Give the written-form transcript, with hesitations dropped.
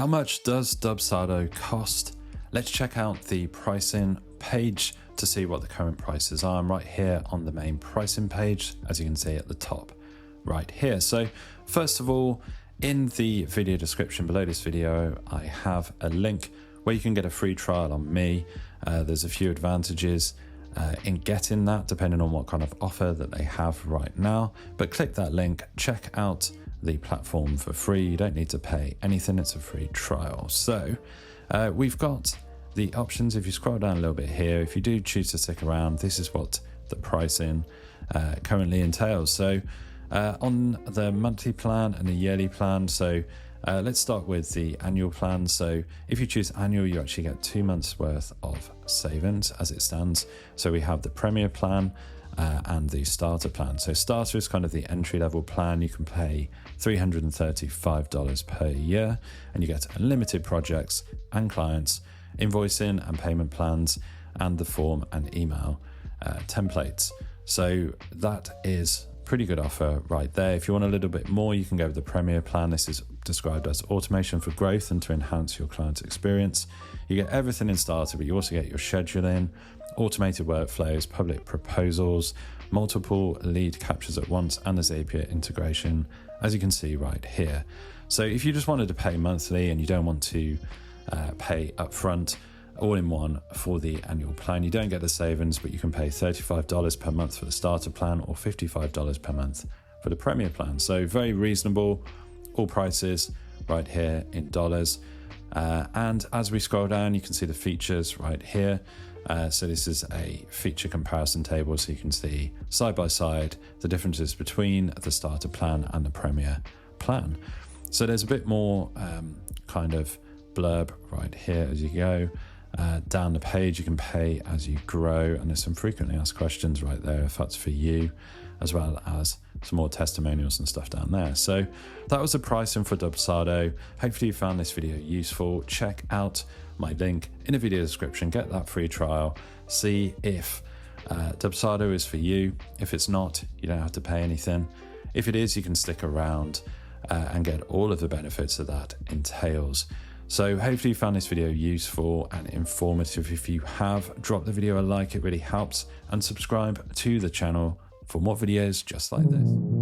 how much does Dubsado cost? Let's check out the pricing page to see what the current prices are. I'm right here on the main pricing page, as you can see at the top right here. So first of all, in the video description below this video, I have a link where you can get a free trial on me. There's a few advantages in getting that, depending on what kind of offer that they have right now. But click that link, check out the platform for free. You don't need to pay anything, it's a free trial. So we've got the options. If you scroll down a little bit here, if you do choose to stick around, this is what the pricing currently entails. So on the monthly plan and the yearly plan, so let's start with the annual plan. So if you choose annual, you actually get 2 months worth of savings as it stands. So we have the Premier plan and the Starter plan. So Starter is kind of the entry level plan. You can pay $335 per year and you get unlimited projects and clients, invoicing and payment plans, and the form and email templates. So that is pretty good offer right there. If you want a little bit more, you can go with the Premier plan. This is described as automation for growth and to enhance your client's experience. You get everything in Starter, but you also get your scheduling, automated workflows, public proposals, multiple lead captures at once, and there's API integration, as you can see right here. So if you just wanted to pay monthly and you don't want to pay upfront all in one for the annual plan, you don't get the savings, but you can pay $35 per month for the Starter plan or $55 per month for the Premier plan. So very reasonable, all prices right here in dollars. And as we scroll down, you can see the features right here. So this is a feature comparison table, so you can see side by side the differences between the Starter plan and the Premier plan. So there's a bit more kind of blurb right here as you go down the page. You can pay as you grow, and there's some frequently asked questions right there if that's for you, as well as some more testimonials and stuff down there. So that was the pricing for Dubsado. Hopefully you found this video useful. Check out my link in the video description, get that free trial, see if Dubsado is for you. If it's not, you don't have to pay anything. If it is, you can stick around and get all of the benefits that that entails. So hopefully you found this video useful and informative. If you have, drop the video a like, it really helps, and subscribe to the channel for more videos just like this.